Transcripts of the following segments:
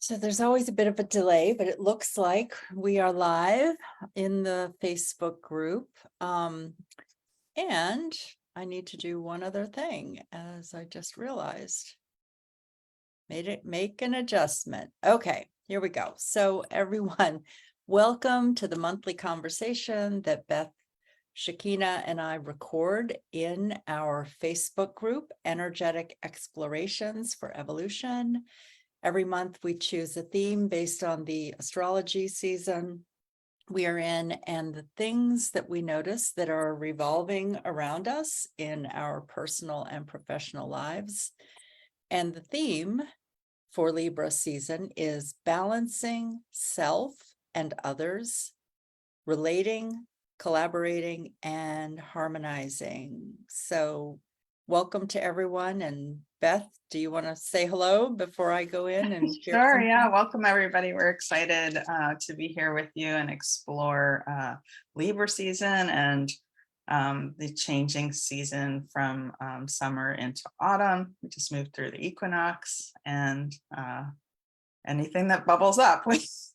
So there's always a bit of a delay, but it looks like we are live in the Facebook group. And I need to do one other thing, as I just realized. Make an adjustment. Okay, here we go. So everyone, welcome to the monthly conversation that Beth, Shakina, and I record in our Facebook group, Energetic Explorations for Evolution. Every month we choose a theme based on the astrology season we are in and the things that we notice that are revolving around us in our personal and professional lives. And the theme for Libra season is balancing self and others, relating, collaborating, and harmonizing. So welcome to everyone. And Beth, do you want to say hello before I go in and share Sure, something? yeah. Welcome, everybody. We're excited to be here with you and explore Libra season and the changing season from summer into autumn. We just moved through the equinox and anything that bubbles up.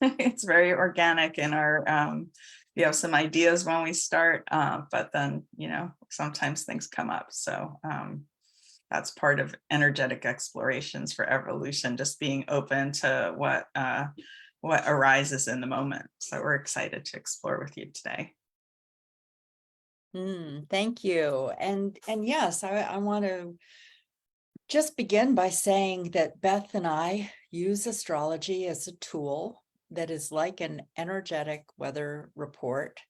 It's very organic in our, we have some ideas when we start, but then, sometimes things come up. So that's part of energetic explorations for evolution, just being open to what arises in the moment. So we're excited to explore with you today. Thank you. And yes, I want to just begin by saying that Beth and I use astrology as a tool that is like an energetic weather report.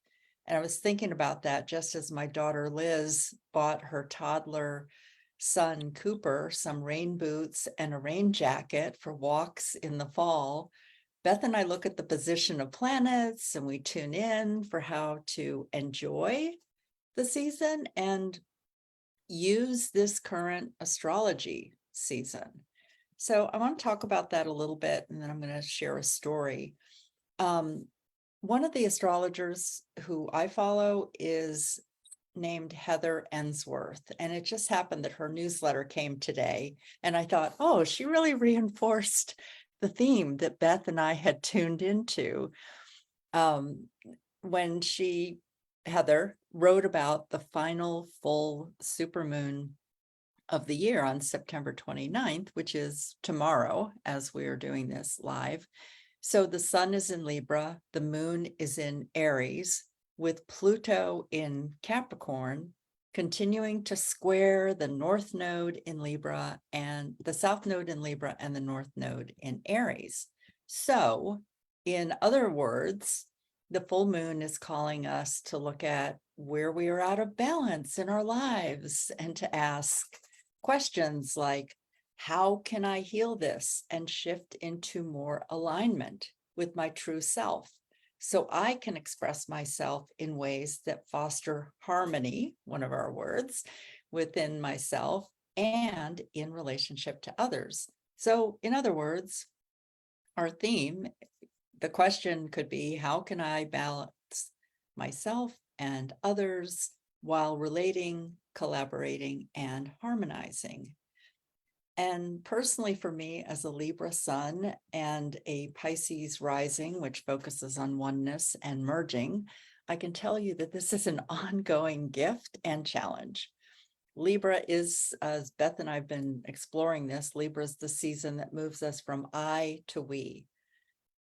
And I was thinking about that just as my daughter Liz bought her toddler son Cooper some rain boots and a rain jacket for walks in the fall. Beth and I look at the position of planets and we tune in for how to enjoy the season and use this current astrology season. So I want to talk about that a little bit, and then I'm going to share a story. One of the astrologers who I follow is named Heather Ensworth, and it just happened that her newsletter came today, and I thought, oh, she really reinforced the theme that Beth and I had tuned into when Heather wrote about the final full supermoon of the year on September 29th, which is tomorrow as we are doing this live. So the sun is in Libra, the moon is in Aries, with Pluto in Capricorn, continuing to square the north node in Libra and the south node in Libra and the north node in Aries. So in other words, the full moon is calling us to look at where we are out of balance in our lives and to ask questions like, how can I heal this and shift into more alignment with my true self so I can express myself in ways that foster harmony, one of our words, within myself and in relationship to others. So in other words, our theme, the question could be, how can I balance myself and others while relating, collaborating, and harmonizing? And personally for me, as a Libra sun and a Pisces rising, which focuses on oneness and merging, I can tell you that this is an ongoing gift and challenge. Libra is, as Beth and I have been exploring this, Libra is the season that moves us from I to we.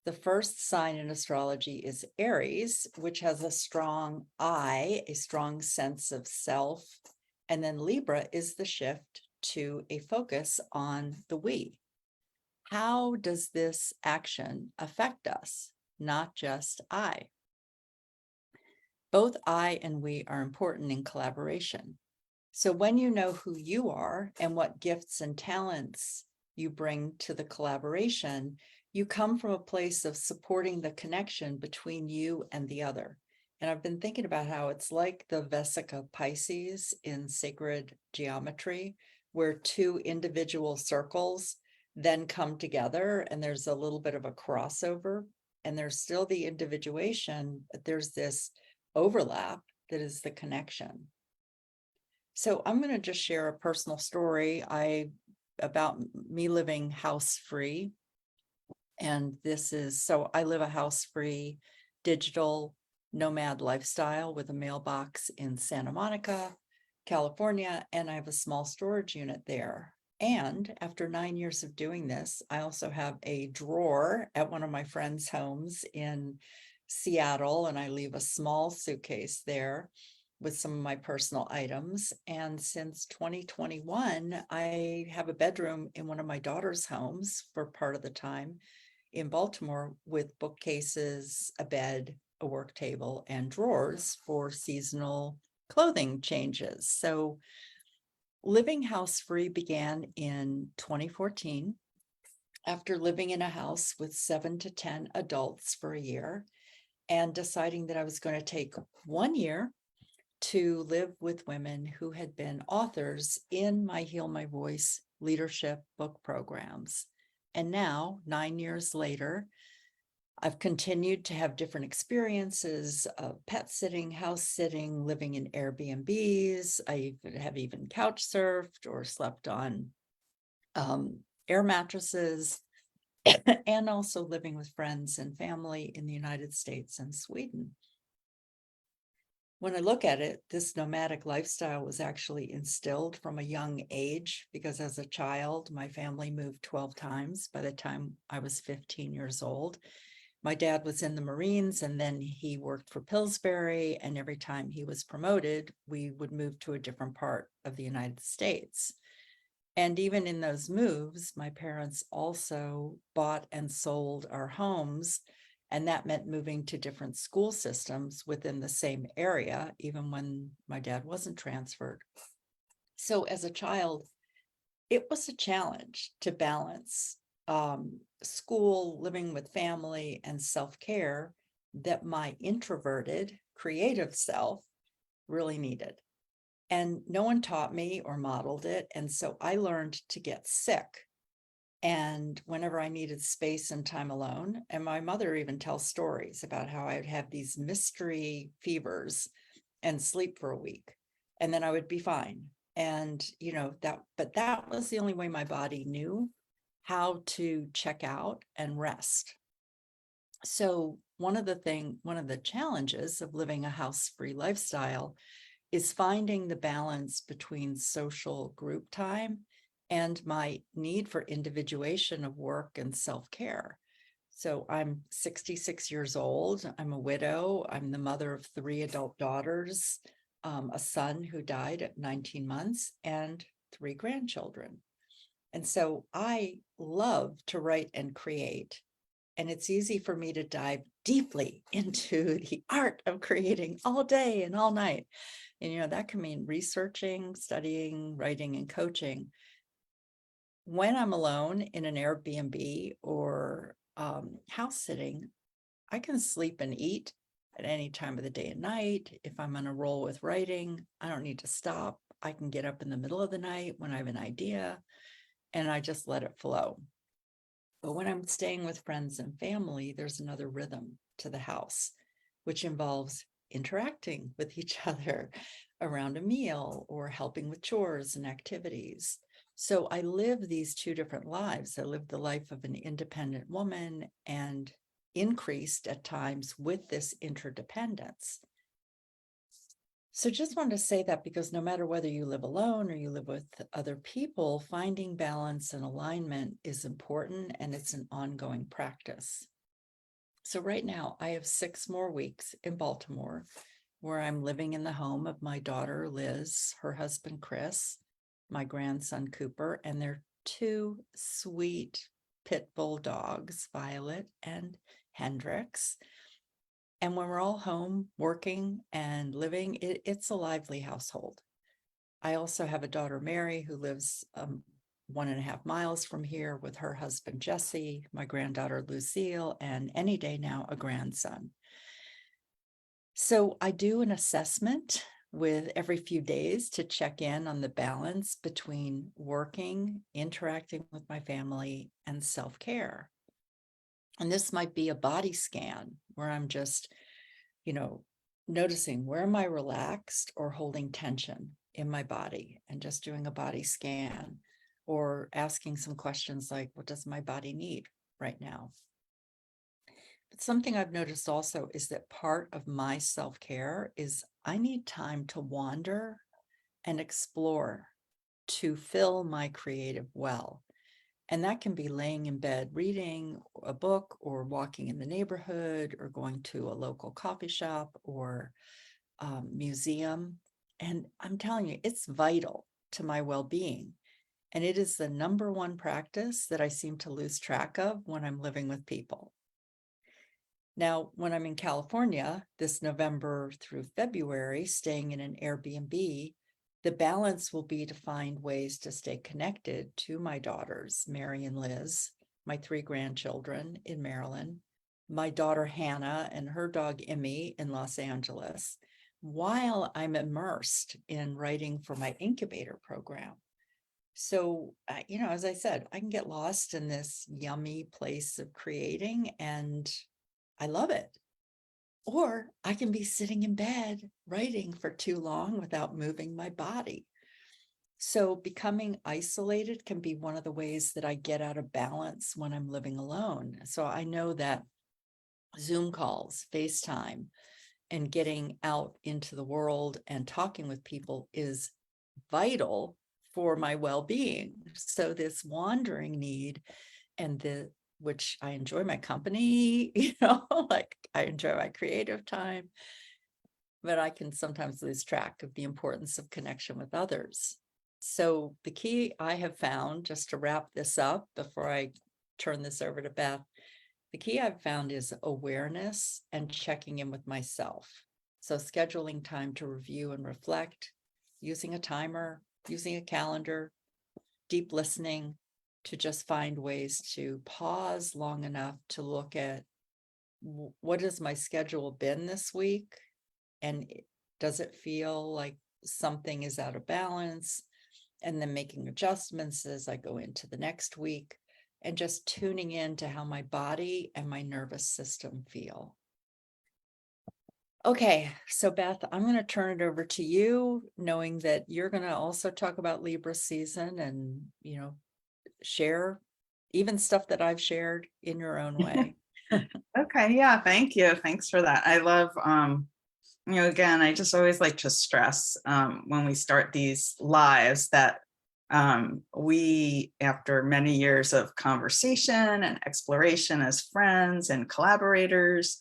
The first sign in astrology is Aries, which has a strong I, a strong sense of self. And then Libra is the shift to a focus on the we. How does this action affect us? Not just I. Both I and we are important in collaboration. So when you know who you are and what gifts and talents you bring to the collaboration, you come from a place of supporting the connection between you and the other. And I've been thinking about how it's like the Vesica Pisces in sacred geometry, where two individual circles then come together and there's a little bit of a crossover and there's still the individuation, but there's this overlap that is the connection. So I'm going to just share a personal story about me living house free And so I live a house-free digital nomad lifestyle with a mailbox in Santa Monica, California, and I have a small storage unit there. And after 9 years of doing this, I also have a drawer at one of my friends' homes in Seattle, and I leave a small suitcase there with some of my personal items. And since 2021, I have a bedroom in one of my daughter's homes for part of the time in Baltimore with bookcases, a bed, a work table, and drawers for seasonal clothing changes. So living house free began in 2014 after living in a house with 7 to 10 adults for a year and deciding that I was going to take 1 year to live with women who had been authors in my Heal My Voice leadership book programs. And now, 9 years later, I've continued to have different experiences of pet sitting, house sitting, living in Airbnbs. I have even couch surfed or slept on air mattresses, and also living with friends and family in the United States and Sweden. When I look at it, this nomadic lifestyle was actually instilled from a young age because as a child, my family moved 12 times by the time I was 15 years old. My dad was in the Marines and then he worked for Pillsbury, and every time he was promoted, we would move to a different part of the United States. And even in those moves, my parents also bought and sold our homes, and that meant moving to different school systems within the same area, even when my dad wasn't transferred. So as a child, it was a challenge to balance school, living with family, and self-care that my introverted, creative self really needed. And no one taught me or modeled it. And so I learned to get sick. And whenever I needed space and time alone, and my mother even tells stories about how I'd have these mystery fevers and sleep for a week, and then I would be fine. And, but that was the only way my body knew how to check out and rest. So one of the challenges of living a house-free lifestyle is finding the balance between social group time and my need for individuation of work and self-care. So I'm 66 years old. I'm a widow. I'm the mother of 3 adult daughters, a son who died at 19 months, and 3 grandchildren. And so I love to write and create. And it's easy for me to dive deeply into the art of creating all day and all night. And, that can mean researching, studying, writing, and coaching. When I'm alone in an Airbnb or house sitting, I can sleep and eat at any time of the day and night. If I'm on a roll with writing, I don't need to stop. I can get up in the middle of the night when I have an idea and I just let it flow. But when I'm staying with friends and family, there's another rhythm to the house, which involves interacting with each other around a meal or helping with chores and activities. So I live these 2 different lives. I live the life of an independent woman and increased at times with this interdependence. So just wanted to say that because no matter whether you live alone or you live with other people, finding balance and alignment is important, and it's an ongoing practice. So right now I have 6 more weeks in Baltimore where I'm living in the home of my daughter, Liz, her husband, Chris, my grandson, Cooper, and their 2 sweet pit bull dogs, Violet and Hendrix. And when we're all home working and living, it's a lively household. I also have a daughter, Mary, who lives 1.5 miles from here with her husband, Jesse, my granddaughter, Lucille, and any day now, a grandson. So I do an assessment with every few days to check in on the balance between working, interacting with my family, and self-care. And this might be a body scan where I'm just, noticing where am I relaxed or holding tension in my body and just doing a body scan or asking some questions like, what does my body need right now? something I've noticed also is that part of my self-care is I need time to wander and explore to fill my creative well. And that can be laying in bed reading a book or walking in the neighborhood or going to a local coffee shop or museum. And I'm telling you, it's vital to my well-being. And it is the number one practice that I seem to lose track of when I'm living with people. Now, when I'm in California this November through February, staying in an Airbnb, the balance will be to find ways to stay connected to my daughters, Mary and Liz, my 3 grandchildren in Maryland, my daughter Hannah and her dog Emmy in Los Angeles, while I'm immersed in writing for my incubator program. So, as I said, I can get lost in this yummy place of creating, and I love it. Or I can be sitting in bed writing for too long without moving my body. So becoming isolated can be one of the ways that I get out of balance when I'm living alone. So I know that Zoom calls, FaceTime, and getting out into the world and talking with people is vital for my well-being. So this wandering need and which I enjoy my company, like I enjoy my creative time, but I can sometimes lose track of the importance of connection with others. So the key I have found, just to wrap this up before I turn this over to Beth, the key I've found is awareness and checking in with myself. So scheduling time to review and reflect, using a timer, using a calendar, deep listening, to just find ways to pause long enough to look at what has my schedule been this week? And does it feel like something is out of balance? And then making adjustments as I go into the next week and just tuning in to how my body and my nervous system feel. Okay, so Beth, I'm going to turn it over to you, knowing that you're going to also talk about Libra season and, share even stuff that I've shared in your own way. Okay, yeah, thank you. Thanks for that. I love, again, I just always like to stress when we start these lives that we, after many years of conversation and exploration as friends and collaborators,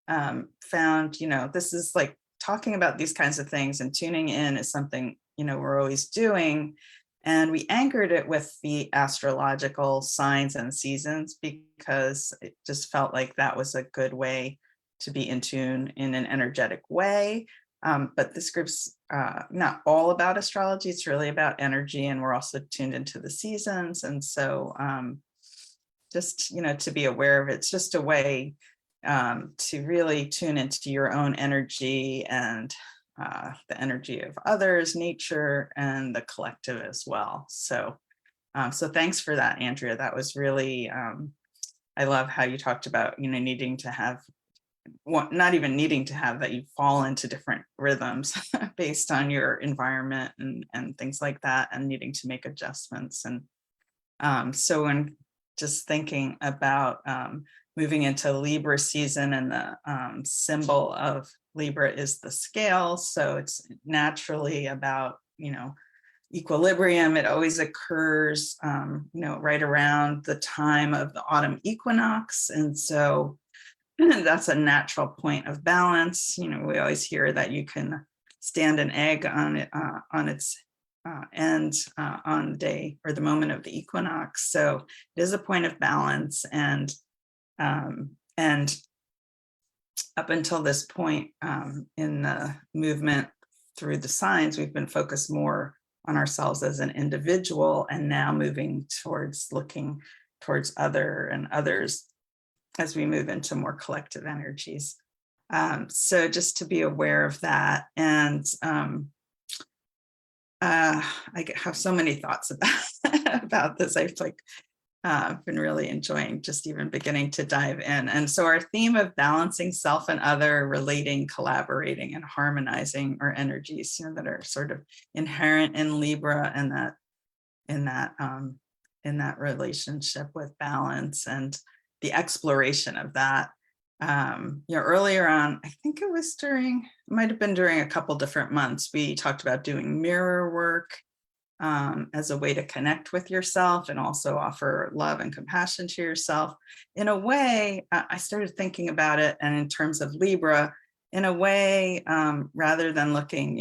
found, this is like talking about these kinds of things and tuning in is something, we're always doing. And we anchored it with the astrological signs and seasons because it just felt like that was a good way to be in tune in an energetic way. But this group's not all about astrology. It's really about energy. And we're also tuned into the seasons. And so just, to be aware of it, it's just a way to really tune into your own energy and the energy of others, nature, and the collective as well. So, so thanks for that, Andrea. That was really, I love how you talked about, needing to have, not even needing to have, that you fall into different rhythms based on your environment and things like that, and needing to make adjustments. And so when just thinking about moving into Libra season, and the symbol of Libra is the scale. So it's naturally about, equilibrium. It always occurs, right around the time of the autumn equinox. And so that's a natural point of balance. We always hear that you can stand an egg on it, on its end on the day or the moment of the equinox. So it is a point of balance. And up until this point in the movement through the signs, we've been focused more on ourselves as an individual, and now moving towards looking towards others as we move into more collective energies. So just to be aware of that. And I have so many thoughts about this. I've been really enjoying just even beginning to dive in. And so our theme of balancing self and other, relating, collaborating, and harmonizing our energies, that are sort of inherent in Libra, and in that relationship with balance and the exploration of that. Earlier on, I think it might have been during a couple different months, we talked about doing mirror work as a way to connect with yourself and also offer love and compassion to yourself. In a way, I started thinking about it, and in terms of Libra, in a way, rather than looking,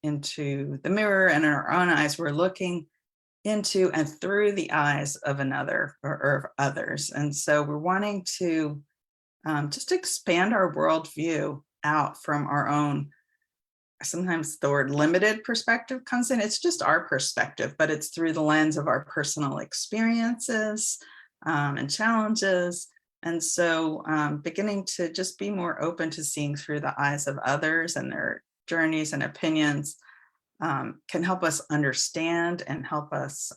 into the mirror and in our own eyes, we're looking into and through the eyes of another or others. And so we're wanting to just expand our worldview out from our own. Sometimes the word limited perspective comes in. It's just our perspective, but it's through the lens of our personal experiences and challenges. And so beginning to just be more open to seeing through the eyes of others and their journeys and opinions can help us understand and help us,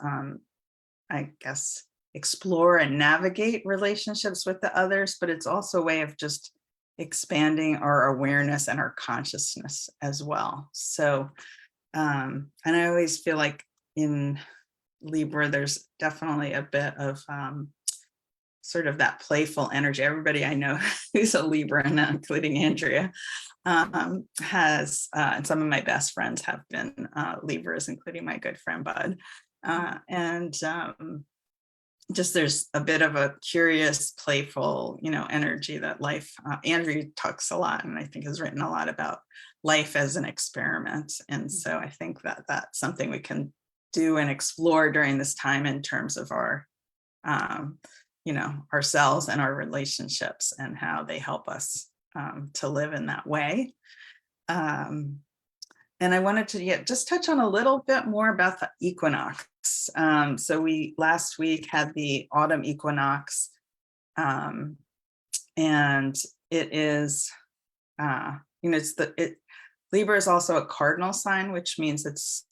I guess, explore and navigate relationships with the others, but it's also a way of just expanding our awareness and our consciousness as well. So, and I always feel like in Libra, there's definitely a bit of sort of that playful energy. Everybody I know who's a Libra, and including Andrea, has, and some of my best friends have been Libras, including my good friend Bud. And just there's a bit of a curious, playful, energy that life. Andrew talks a lot, and I think has written a lot about life as an experiment. And so I think that that's something we can do and explore during this time in terms of our, ourselves and our relationships and how they help us to live in that way. And I wanted to just touch on a little bit more about the equinox. So we last week had the autumn equinox, and it is, Libra is also a cardinal sign, which means it's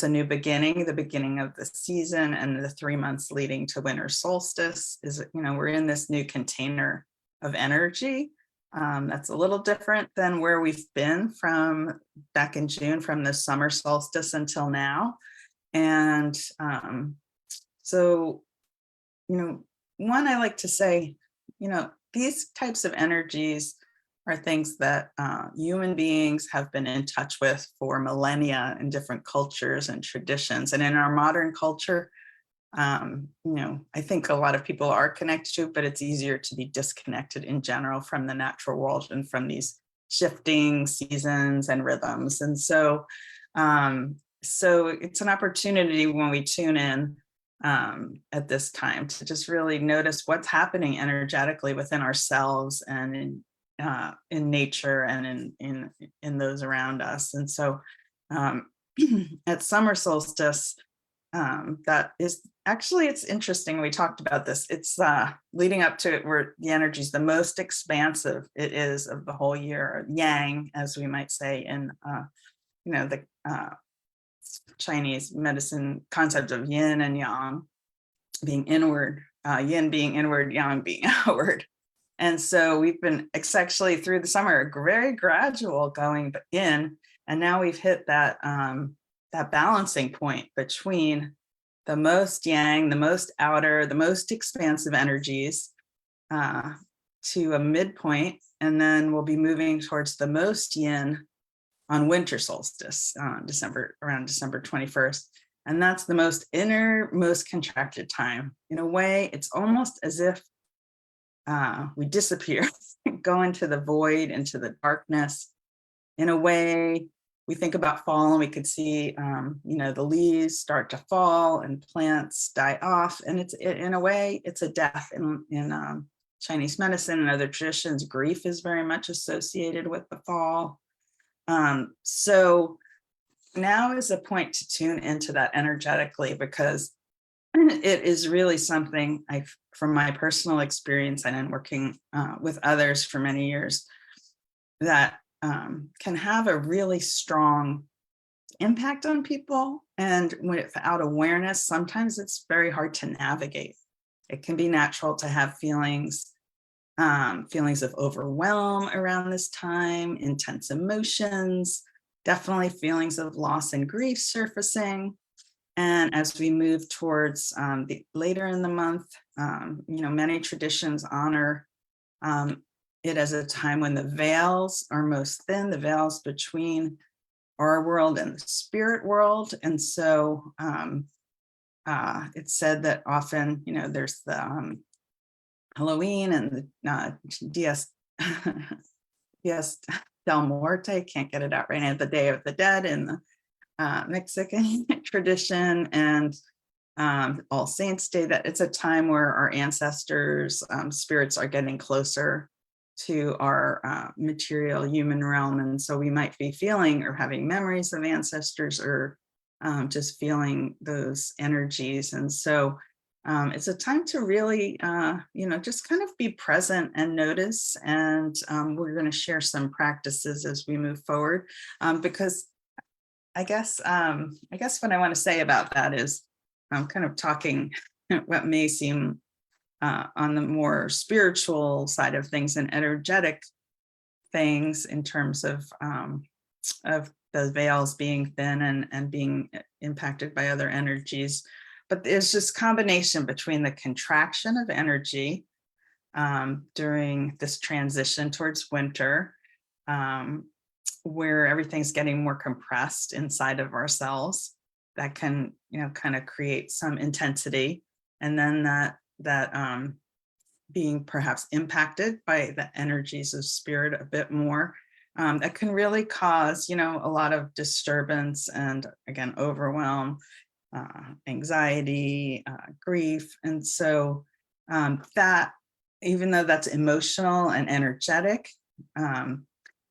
a new beginning, the beginning of the season, and the 3 months leading to winter solstice is, we're in this new container of energy. That's a little different than where we've been from back in June, from the summer solstice until now. And so, one, I like to say, these types of energies are things that human beings have been in touch with for millennia in different cultures and traditions. And in our modern culture, I think a lot of people are connected to it, but it's easier to be disconnected in general from the natural world and from these shifting seasons and rhythms. And so it's an opportunity when we tune in at this time to just really notice what's happening energetically within ourselves and in nature and in those around us. And so at summer solstice, that is actually, it's interesting. We talked about this. It's leading up to it where the energy is the most expansive it is of the whole year, yang, as we might say in the Chinese medicine concept of yin and yang being inward, yin being inward, yang being outward. And so it's actually through the summer, very gradual going in, and now we've hit that balancing point between the most yang, the most outer, the most expansive energies to a midpoint, and then we'll be moving towards the most yin on winter solstice, around December 21st. And that's the most inner, most contracted time. In a way, it's almost as if we disappear, go into the void, into the darkness. In a way, we think about fall and we could see, the leaves start to fall and plants die off. And in a way, it's a death in Chinese medicine and other traditions. Grief is very much associated with the fall. So now is a point to tune into that energetically, because it is really something from my personal experience and in working with others for many years, that can have a really strong impact on people. And without awareness, sometimes it's very hard to navigate. It can be natural to have feelings of overwhelm around this time, intense emotions, definitely feelings of loss and grief surfacing. And as we move towards later in the month, many traditions honor it as a time when the veils are most thin, the veils between our world and the spirit world. And so it's said that often, there's the Halloween and the Dias, Dias del Muerte, can't get it out right now, the Day of the Dead in the Mexican tradition, and All Saints Day, that it's a time where our ancestors' spirits are getting closer to our material human realm. And so we might be feeling or having memories of ancestors, or just feeling those energies. And so it's a time to really, just kind of be present and notice. And we're going to share some practices as we move forward, because I guess what I want to say about that is I'm kind of talking what may seem on the more spiritual side of things and energetic things, in terms of the veils being thin and being impacted by other energies. But there's this combination between the contraction of energy during this transition towards winter, where everything's getting more compressed inside of ourselves, that can, kind of create some intensity. And then that being perhaps impacted by the energies of spirit a bit more, that can really cause, a lot of disturbance and, again, overwhelm, anxiety, grief. And so that, even though that's emotional and energetic,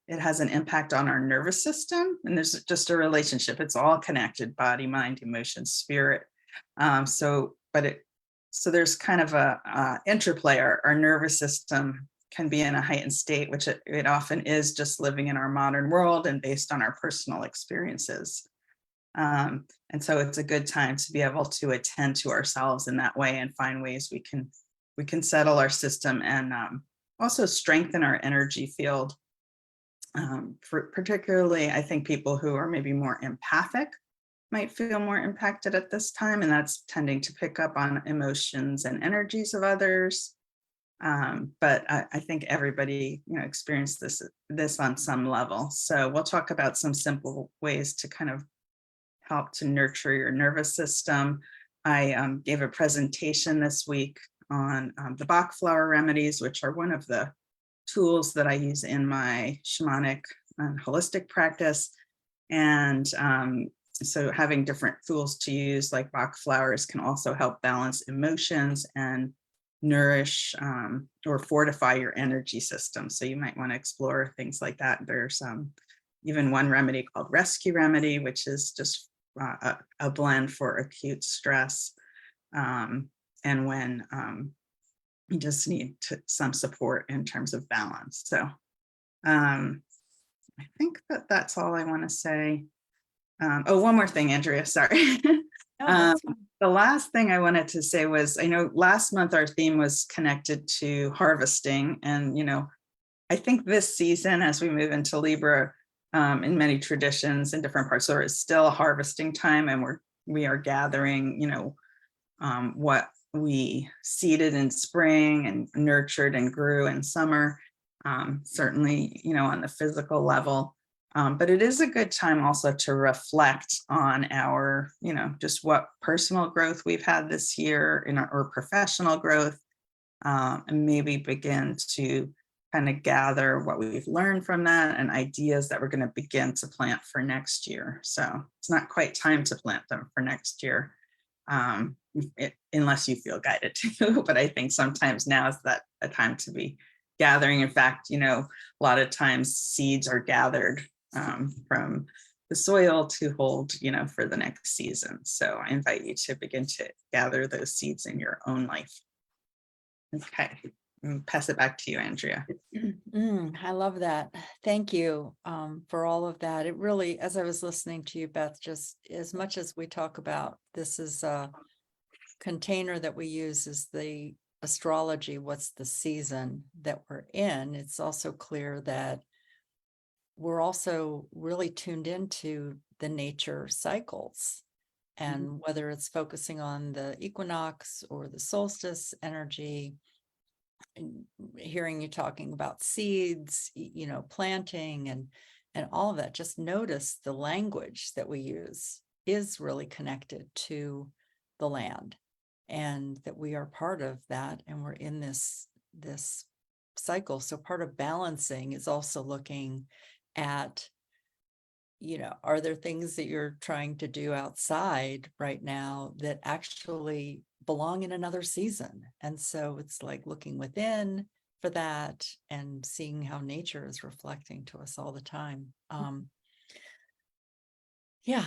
it has an impact on our nervous system. And there's just a relationship. It's all connected: body, mind, emotion, spirit. So there's kind of a interplay. Our nervous system can be in a heightened state, which it often is, just living in our modern world and based on our personal experiences. And so it's a good time to be able to attend to ourselves in that way and find ways we can settle our system, and also strengthen our energy field. Particularly, I think people who are maybe more empathic might feel more impacted at this time, and that's tending to pick up on emotions and energies of others. But I think everybody, experienced this on some level. So we'll talk about some simple ways to kind of help to nurture your nervous system. I gave a presentation this week on the Bach flower remedies, which are one of the tools that I use in my shamanic and holistic practice. And so having different tools to use, like Bach flowers, can also help balance emotions and nourish or fortify your energy system. So you might want to explore things like that. There's even one remedy called Rescue Remedy, which is just a blend for acute stress, and when you just need some support in terms of balance. So I think that's all I want to say. One more thing, Andrea, sorry. The last thing I wanted to say was, I know last month our theme was connected to harvesting. And, I think this season, as we move into Libra, in many traditions in different parts, there is still a harvesting time, and we are gathering, what we seeded in spring and nurtured and grew in summer, certainly, on the physical level. But it is a good time also to reflect on our, just what personal growth we've had this year in our professional growth, and maybe begin to kind of gather what we've learned from that and ideas that we're going to begin to plant for next year. So it's not quite time to plant them for next year, unless you feel guided to. But I think sometimes now is that a time to be gathering. In fact, a lot of times seeds are gathered from the soil to hold, for the next season. So I invite you to begin to gather those seeds in your own life. Okay, pass it back to you, Andrea. I love that. Thank you for all of that. It really, as I was listening to you, Beth, just as much as we talk about this is a container that we use is the astrology, what's the season that we're in, it's also clear that we're also really tuned into the nature cycles. And whether it's focusing on the equinox or the solstice energy, hearing you talking about seeds, planting and all of that, just notice the language that we use is really connected to the land, and that we are part of that, and we're in this cycle. So part of balancing is also looking at, are there things that you're trying to do outside right now that actually belong in another season? And so it's like looking within for that and seeing how nature is reflecting to us all the time. Yeah,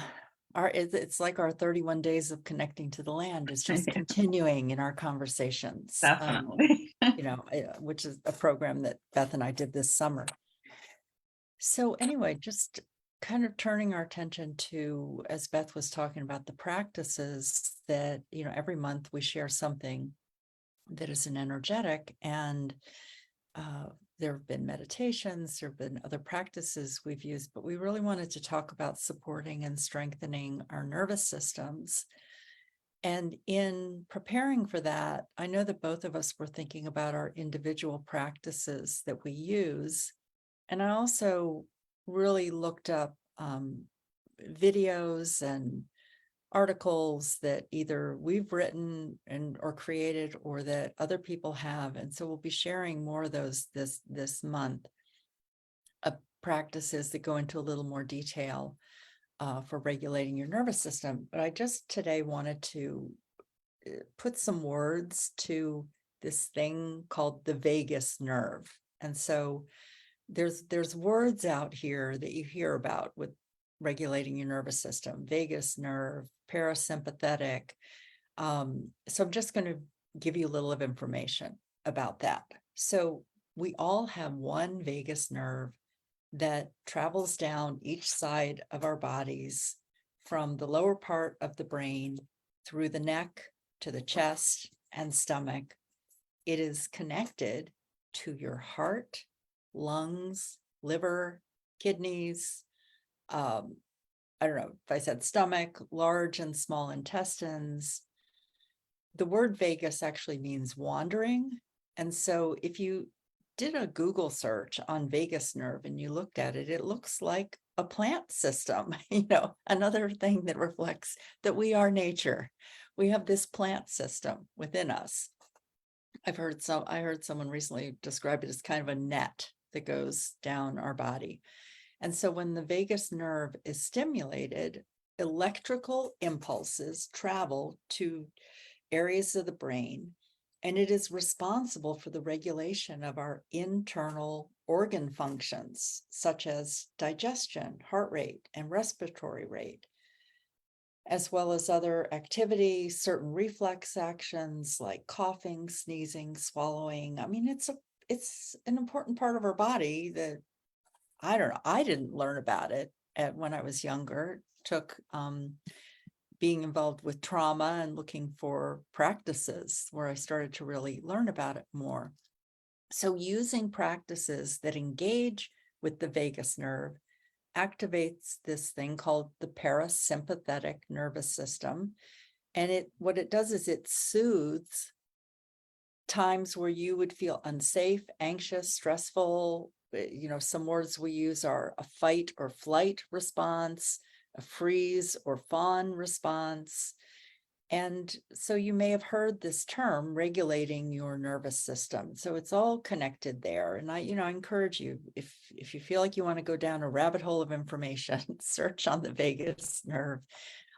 it's like our 31 days of connecting to the land is just continuing in our conversations. Definitely. Which is a program that Beth and I did this summer. So anyway, just kind of turning our attention to, as Beth was talking about, the practices that, every month we share something that is an energetic, and there have been meditations, there have been other practices we've used, but we really wanted to talk about supporting and strengthening our nervous systems. And in preparing for that, I know that both of us were thinking about our individual practices that we use. And I also really looked up videos and articles that either we've written or created, or that other people have. And so we'll be sharing more of those this month, practices that go into a little more detail for regulating your nervous system. But I just today wanted to put some words to this thing called the vagus nerve. And so there's words out here that you hear about with regulating your nervous system: vagus nerve, parasympathetic. So I'm just going to give you a little of information about that. So we all have one vagus nerve that travels down each side of our bodies, from the lower part of the brain through the neck to the chest and stomach. It is connected to your heart, lungs, liver, kidneys. I don't know if I said stomach, large and small intestines. The word vagus actually means wandering. And so if you did a Google search on vagus nerve and you looked at it, it looks like a plant system, another thing that reflects that we are nature. We have this plant system within us. I heard someone recently describe it as kind of a net that goes down our body. And so when the vagus nerve is stimulated, electrical impulses travel to areas of the brain, and it is responsible for the regulation of our internal organ functions, such as digestion, heart rate, and respiratory rate, as well as other activities, certain reflex actions like coughing, sneezing, swallowing. I mean, it's an important part of our body that, I don't know, I didn't learn about it when I was younger. It took being involved with trauma and looking for practices where I started to really learn about it more. So using practices that engage with the vagus nerve activates this thing called the parasympathetic nervous system. And what it does is it soothes times where you would feel unsafe, anxious, stressful. Some words we use are a fight or flight response, a freeze or fawn response. And so you may have heard this term, regulating your nervous system. So it's all connected there. And I encourage you, if you feel like you want to go down a rabbit hole of information, search on the vagus nerve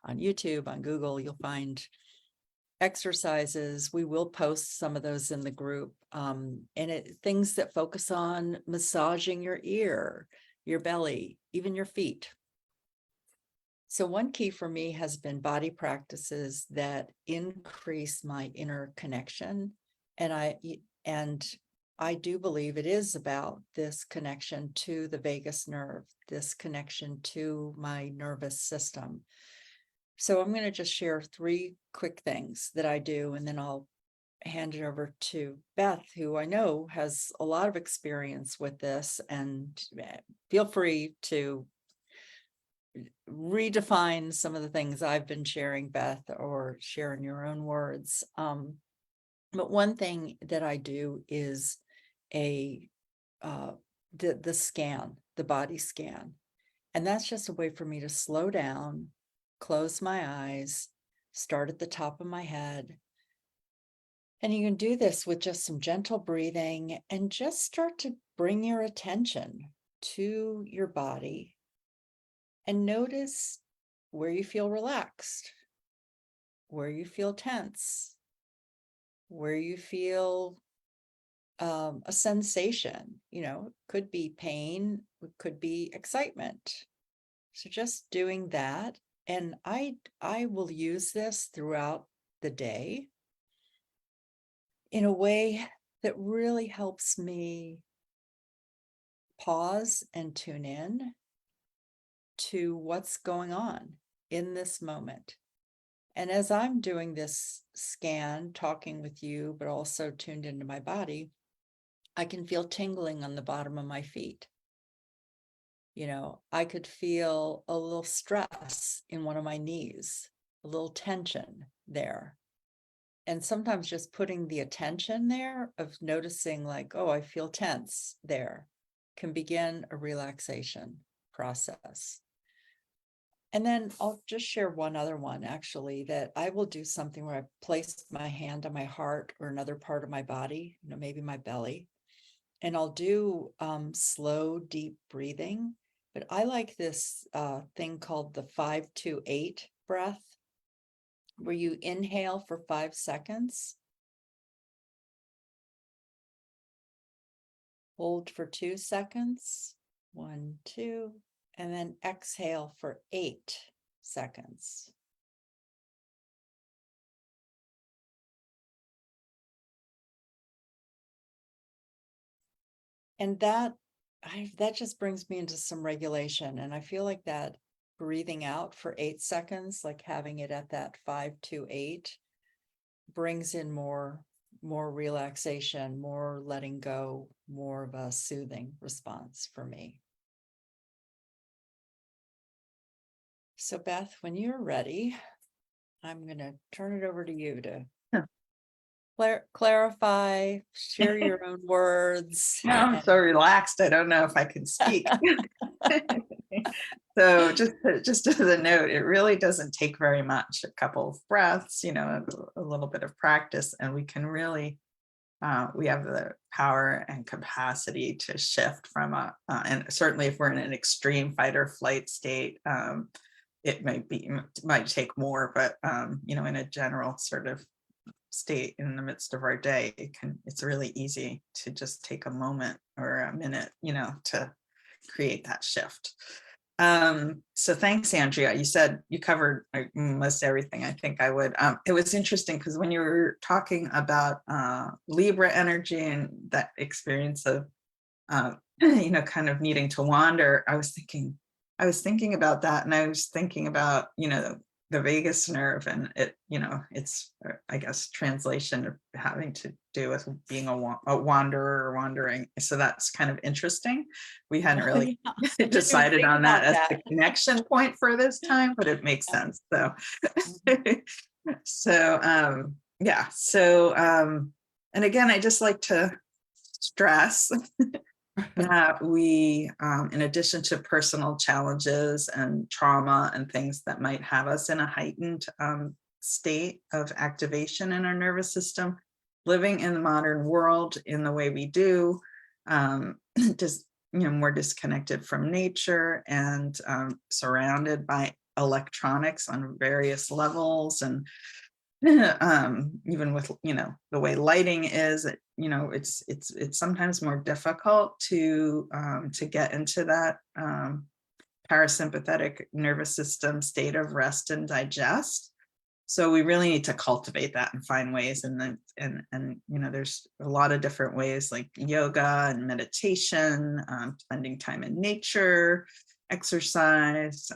on YouTube, on Google. You'll find exercises. We will post some of those in the group. And things that focus on massaging your ear, your belly, even your feet. So one key for me has been body practices that increase my inner connection. And I do believe it is about this connection to the vagus nerve, this connection to my nervous system. So I'm going to just share 3 quick things that I do, and then I'll hand it over to Beth, who I know has a lot of experience with this, and feel free to redefine some of the things I've been sharing, Beth, or share in your own words. But one thing that I do is a the scan, the body scan. And that's just a way for me to slow down, close my eyes, start at the top of my head. And you can do this with just some gentle breathing and just start to bring your attention to your body and notice where you feel relaxed, where you feel tense, where you feel a sensation, could be pain, it could be excitement. So just doing that. And I will use this throughout the day in a way that really helps me pause and tune in to what's going on in this moment. And as I'm doing this scan, talking with you, but also tuned into my body, I can feel tingling on the bottom of my feet. I could feel a little stress in one of my knees, a little tension there. And sometimes just putting the attention there of noticing like, oh, I feel tense there, can begin a relaxation process. And then I'll just share one other one, actually, that I will do something where I place my hand on my heart or another part of my body, maybe my belly, and I'll do slow, deep breathing. But I like this thing called the 5-2-8 breath, where you inhale for 5 seconds, hold for 2 seconds, 1, 2, and then exhale for 8 seconds. And that just brings me into some regulation. And I feel like that breathing out for 8 seconds, like having it at that 5-2-8, brings in more relaxation, more letting go, more of a soothing response for me. So Beth, when you're ready, I'm going to turn it over to you to clarify, share your own words. Now I'm so relaxed. I don't know if I can speak. So just as a note, it really doesn't take very much, a couple of breaths, a little bit of practice, and we can really, we have the power and capacity to shift from and certainly if we're in an extreme fight or flight state, it might take more, but in a general sort of state in the midst of our day, it's really easy to just take a moment or a minute, to create that shift. So thanks, Andrea. You said you covered most everything I think I would. It was interesting because when you were talking about Libra energy and that experience of kind of needing to wander, I was thinking about that, and I was thinking about the vagus nerve, and it's, I guess, translation of having to do with being a wanderer or wandering. So that's kind of interesting. We hadn't really decided on that as the connection point for this time, but it makes sense. So, yeah. So, and again, I just like to stress that we, in addition to personal challenges and trauma and things that might have us in a heightened state of activation in our nervous system, living in the modern world in the way we do, just more disconnected from nature and surrounded by electronics on various levels, and even with the way lighting is, it's sometimes more difficult to get into that parasympathetic nervous system state of rest and digest. So we really need to cultivate that and find ways, and there's a lot of different ways, like yoga and meditation, spending time in nature, exercise,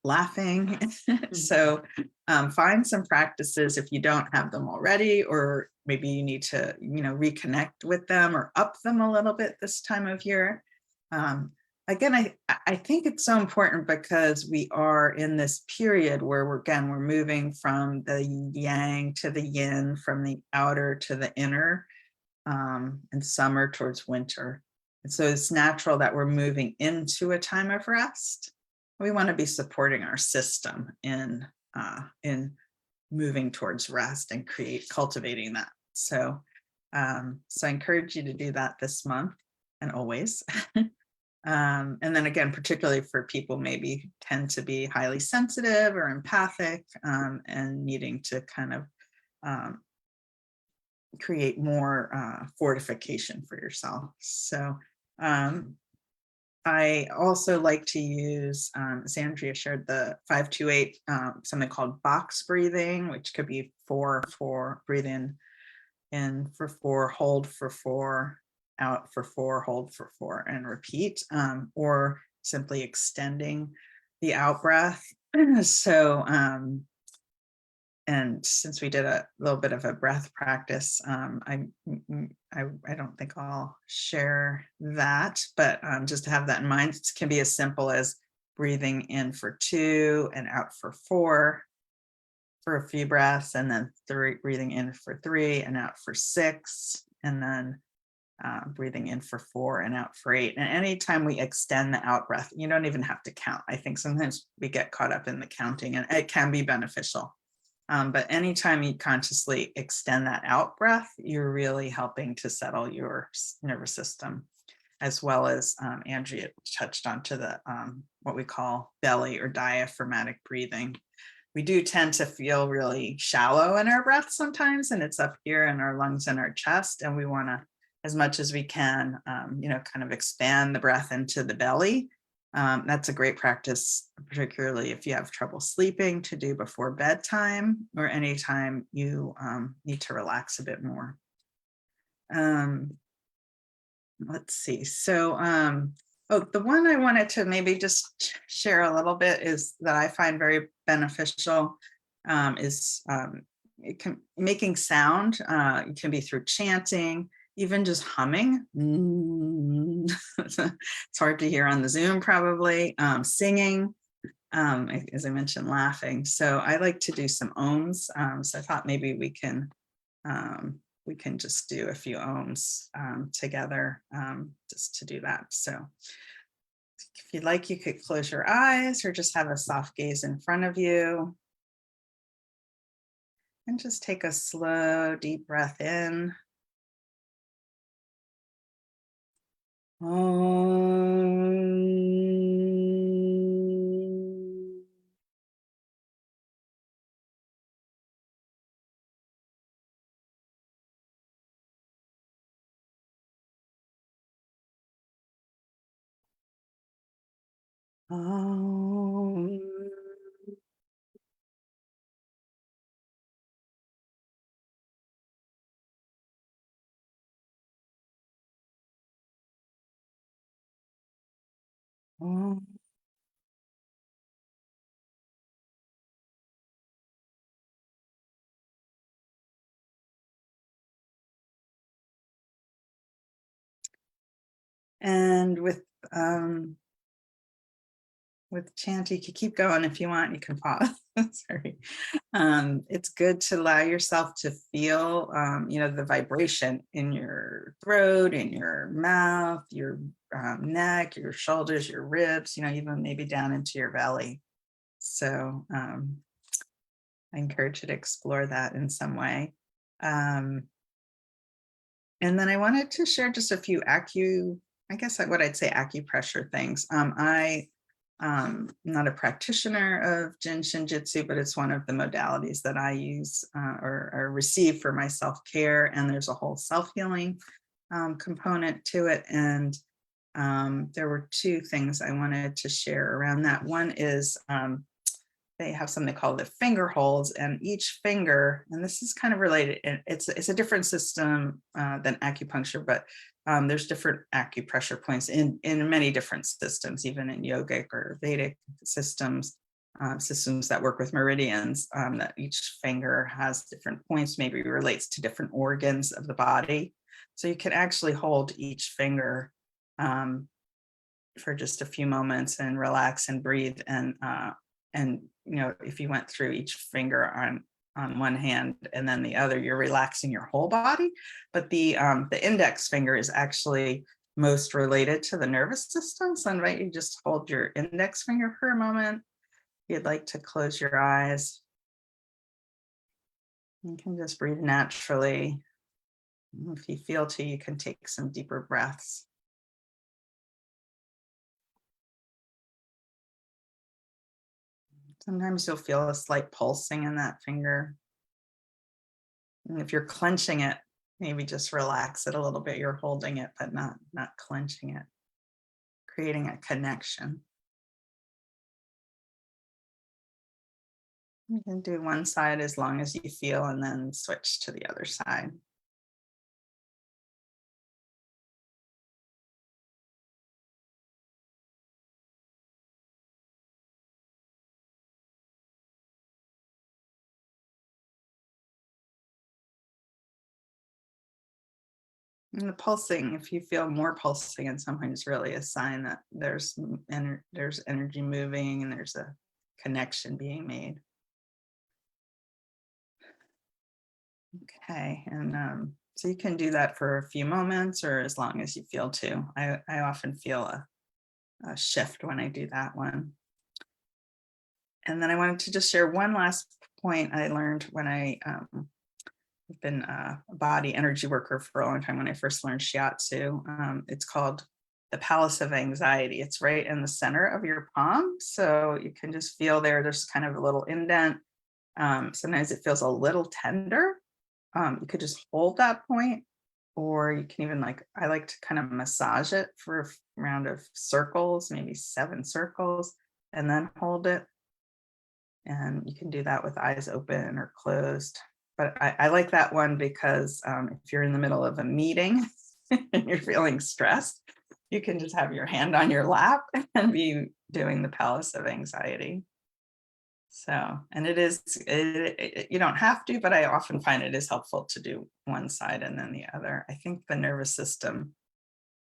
laughing. So find some practices if you don't have them already, or maybe you need to reconnect with them or up them a little bit this time of year. again, I think it's so important because we are in this period where we're moving from the yang to the yin, from the outer to the inner, and summer towards winter. And so it's natural that we're moving into a time of rest. We want to be supporting our system in moving towards rest and cultivating that. So I encourage you to do that this month and always. And then again, particularly for people maybe tend to be highly sensitive or empathic, and needing to kind of create more fortification for yourself. So I also like to use, as Andrea shared, the 528, something called box breathing, which could be 4-4, breathe in for 4, hold for 4, out for 4, hold for 4, and repeat, or simply extending the out breath. So and since we did a little bit of a breath practice, I don't think I'll share that, but just to have that in mind, it can be as simple as breathing in for 2 and out for 4 for a few breaths, and then breathing in for 3 and out for 6, and then breathing in for 4 and out for 8. And anytime we extend the out breath, you don't even have to count. I think sometimes we get caught up in the counting, and it can be beneficial. But anytime you consciously extend that out breath, you're really helping to settle your nervous system, as well as Andrea touched on to the what we call belly or diaphragmatic breathing. We do tend to feel really shallow in our breath sometimes, and it's up here in our lungs and our chest, and we want to, as much as we can, kind of expand the breath into the belly. That's a great practice, particularly if you have trouble sleeping, to do before bedtime or anytime you need to relax a bit more. Let's see. So, the one I wanted to maybe just share a little bit is that I find very beneficial, is making sound. It can be through chanting, even just humming. It's hard to hear on the Zoom probably. Singing, as I mentioned, laughing. So I like to do some ohms. So I thought maybe we can just do a few ohms together, just to do that. So if you'd like, you could close your eyes or just have a soft gaze in front of you. And just take a slow, deep breath in. And with chant, you can keep going if you want. You can pause. Sorry. It's good to allow yourself to feel, the vibration in your throat, in your mouth, your neck, your shoulders, your ribs, even maybe down into your belly. So I encourage you to explore that in some way. And then I wanted to share just a few what I'd say acupressure things. I'm not a practitioner of Jin Shinjitsu, but it's one of the modalities that I use or receive for my self-care. And there's a whole self-healing component to it. And there were 2 things I wanted to share around that. One is they have something called the finger holds, and each finger, and this is kind of related, it's a different system than acupuncture, but there's different acupressure points in many different systems, even in yogic or Vedic systems that work with meridians, that each finger has different points, maybe relates to different organs of the body. So you can actually hold each finger for just a few moments and relax and breathe. And if you went through each finger on one hand and then the other, you're relaxing your whole body. But the index finger is actually most related to the nervous system. So I invite you just hold your index finger for a moment. If you'd like to close your eyes, you can just breathe naturally. If you feel to, you can take some deeper breaths. Sometimes you'll feel a slight pulsing in that finger. And if you're clenching it, maybe just relax it a little bit. You're holding it, but not clenching it, creating a connection. You can do one side as long as you feel and then switch to the other side. And the pulsing, if you feel more pulsing, and sometimes really a sign that there's energy moving and there's a connection being made. Okay, and so you can do that for a few moments or as long as you feel to. I often feel a shift when I do that one. And then I wanted to just share one last point I learned when I've been a body energy worker for a long time. When I first learned shiatsu, it's called the palace of anxiety. It's right in the center of your palm. So you can just feel there's kind of a little indent. Sometimes it feels a little tender. You could just hold that point, or you can even I like to kind of massage it for a round of circles, maybe 7 circles, and then hold it. And you can do that with eyes open or closed. But I like that one because if you're in the middle of a meeting and you're feeling stressed, you can just have your hand on your lap and be doing the palace of anxiety. So, and you don't have to, but I often find it is helpful to do one side and then the other. I think the nervous system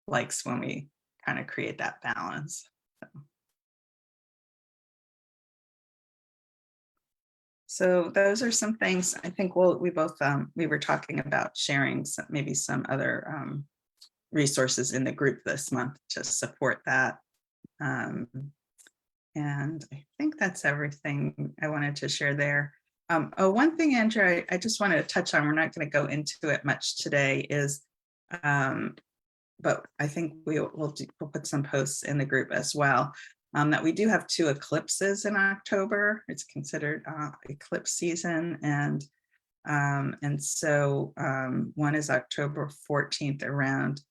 likes when we kind of create that balance. So those are some things I think we were talking about sharing maybe some other resources in the group this month to support that. And I think that's everything I wanted to share there. One thing, Andrea, I just wanted to touch on, we're not going to go into it much today, is, but I think we'll put some posts in the group as well, that we do have 2 eclipses in October. It's considered eclipse season. And so one is October 14th around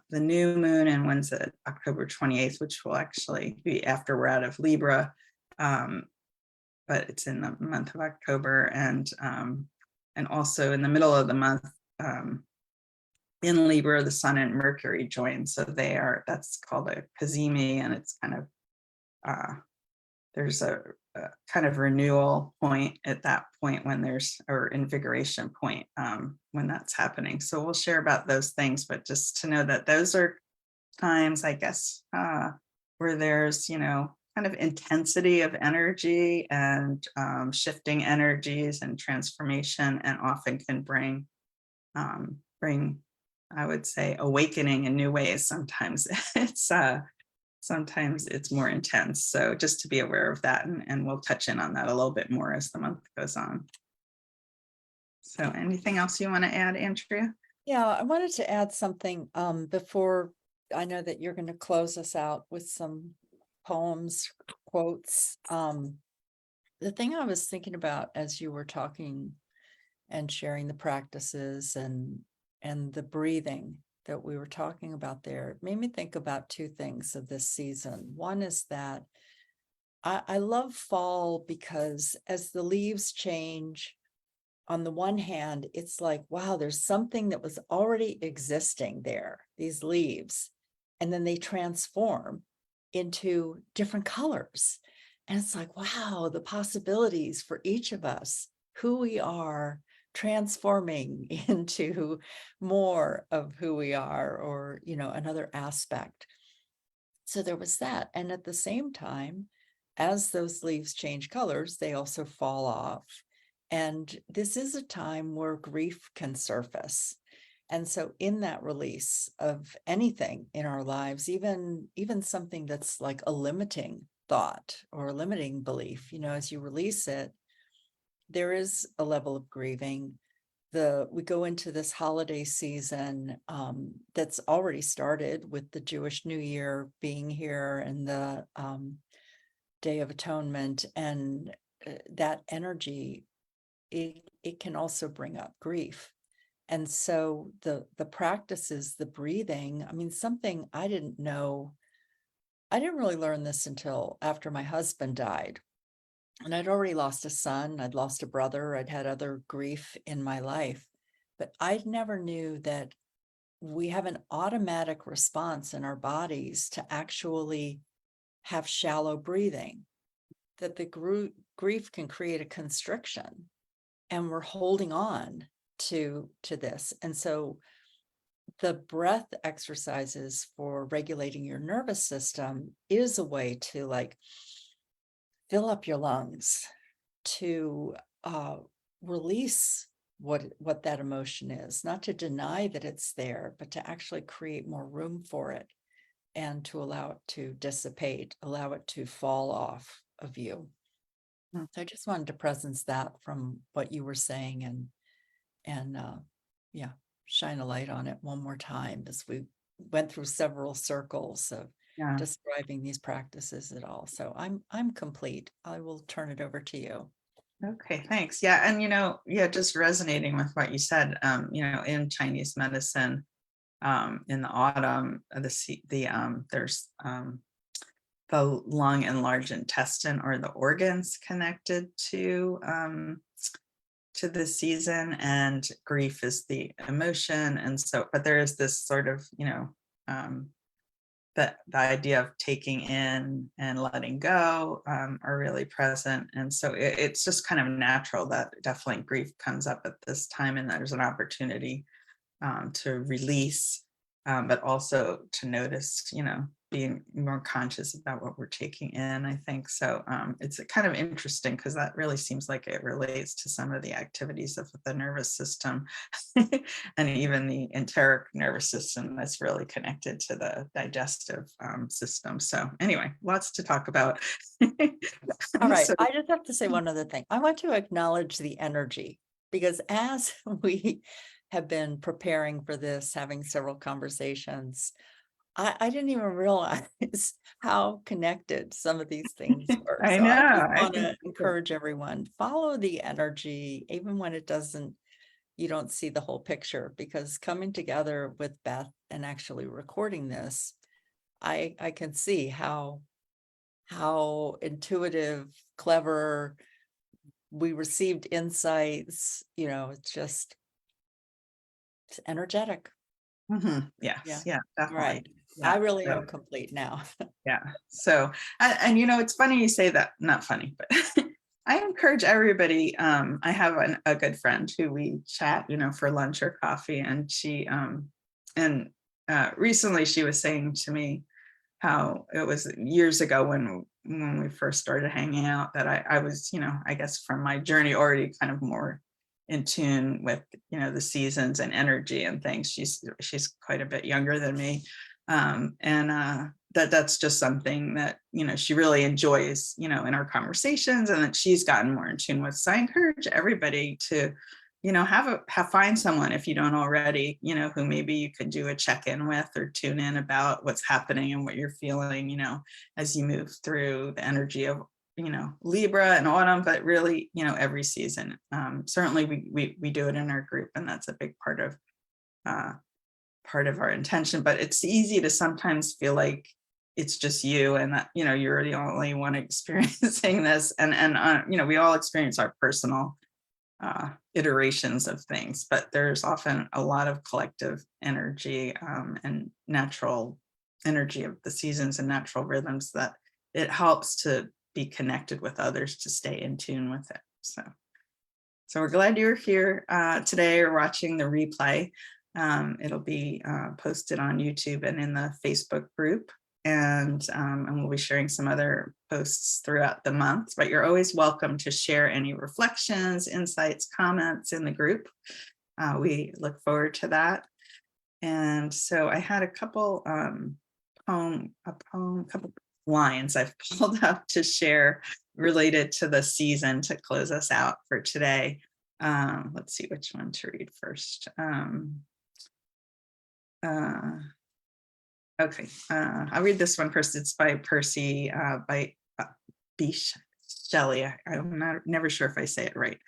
the new moon, and one's at October 28th, which will actually be after we're out of Libra, but it's in the month of October, and also in the middle of the month in Libra, the Sun and Mercury join, so that's called a cazimi, and it's kind of there's a kind of renewal point at that point or invigoration point when that's happening. So we'll share about those things, but just to know that those are times, I guess, where there's, kind of intensity of energy and shifting energies and transformation, and often can bring, I would say, awakening in new ways. Sometimes it's more intense. So just to be aware of that, and we'll touch in on that a little bit more as the month goes on. So anything else you want to add, Andrea? Yeah, I wanted to add something before. I know that you're going to close us out with some poems, quotes. The thing I was thinking about as you were talking and sharing the practices and the breathing that we were talking about there, made me think about 2 things of this season. One is that I love fall because as the leaves change, on the one hand, it's like, wow, there's something that was already existing there, these leaves, and then they transform into different colors. And it's like, wow, the possibilities for each of us, who we are, transforming into more of who we are, or, another aspect. So there was that. And at the same time, as those leaves change colors, they also fall off. And this is a time where grief can surface. And so in that release of anything in our lives, even something that's like a limiting thought or a limiting belief, as you release it, there is a level of grieving. We go into this holiday season that's already started with the Jewish New Year being here and the Day of Atonement, and that energy, it can also bring up grief. And so the practices, the breathing, I mean, something I didn't know, I didn't really learn this until after my husband died. And I'd already lost a son, I'd lost a brother, I'd had other grief in my life, but I never knew that we have an automatic response in our bodies to actually have shallow breathing, that the grief can create a constriction, and we're holding on to this. And so the breath exercises for regulating your nervous system is a way to like fill up your lungs, to release what that emotion is, not to deny that it's there, but to actually create more room for it and to allow it to dissipate, allow it to fall off of you. Mm. So I just wanted to presence that from what you were saying and yeah, shine a light on it one more time as we went through several circles of Yeah. describing these practices at all. So I'm complete. I will turn it over to you. Okay, thanks. Yeah, and just resonating with what you said. In Chinese medicine, in the autumn, there's the lung and large intestine, or the organs connected to the season, and grief is the emotion. And so, but there is this sort of, the idea of taking in and letting go are really present. And so it's just kind of natural that definitely grief comes up at this time, and there's an opportunity to release, but also to notice, being more conscious about what we're taking in, I think. So it's kind of interesting because that really seems like it relates to some of the activities of the nervous system and even the enteric nervous system that's really connected to the digestive system. So anyway, lots to talk about. All right. So, I just have to say one other thing. I want to acknowledge the energy, because as we have been preparing for this, having several conversations, I didn't even realize how connected some of these things were. I So know. I just I want think to encourage everyone, follow the energy, even when you don't see the whole picture, because coming together with Beth and actually recording this, I can see how intuitive, clever, we received insights, it's energetic. Yes, Yeah. yeah, All right. definitely. I Yeah. really So, am complete now. yeah. So, and it's funny you say that, not funny, but I encourage everybody. I have a good friend who we chat, for lunch or coffee, and recently she was saying to me how it was years ago when we first started hanging out, that I was, I guess from my journey already kind of more in tune with, the seasons and energy and things. She's quite a bit younger than me. And that's just something that, she really enjoys, in our conversations, and that she's gotten more in tune with. So I encourage everybody to, find someone, if you don't already, who maybe you could do a check-in with or tune in about what's happening and what you're feeling, as you move through the energy of, Libra and autumn, but really, every season. Certainly we do it in our group, and that's a big part of our intention. But it's easy to sometimes feel like it's just you, and that, you're the only one experiencing this. And we all experience our personal iterations of things, but there's often a lot of collective energy and natural energy of the seasons and natural rhythms that it helps to be connected with others, to stay in tune with it. So we're glad you're here today or watching the replay. It'll be posted on YouTube and in the Facebook group. And we'll be sharing some other posts throughout the month, but you're always welcome to share any reflections, insights, comments in the group. We look forward to that. And so I had a couple couple lines I've pulled up to share related to the season to close us out for today. Let's see which one to read first. Okay, I'll read this one first. It's by Percy by Beach Shelley. I'm never sure if I say it right.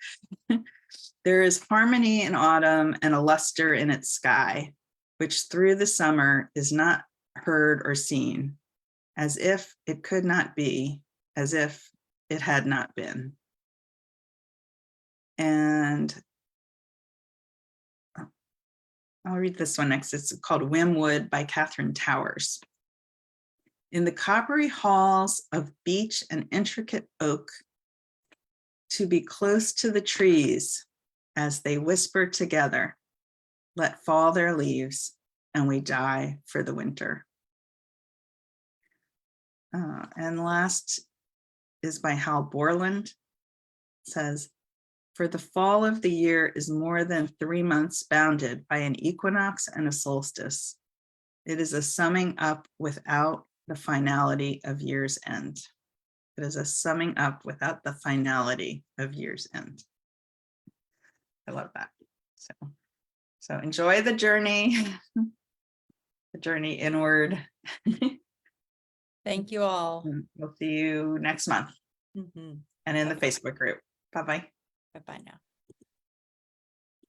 There is harmony in autumn and a luster in its sky, which through the summer is not heard or seen, as if it could not be, as if it had not been. And I'll read this one next. It's called Wimwood by Catherine Towers. In the coppery halls of beech and intricate oak, to be close to the trees as they whisper together, let fall their leaves and we die for the winter. And last is by Hal Borland. It says, for the fall of the year is more than 3 months bounded by an equinox and a solstice. It is a summing up without the finality of year's end. It is a summing up without the finality of year's end. I love that. So enjoy the journey, the journey inward. Thank you all. We'll see you next month Mhm. and in the Facebook group. Bye-bye. Bye-bye now.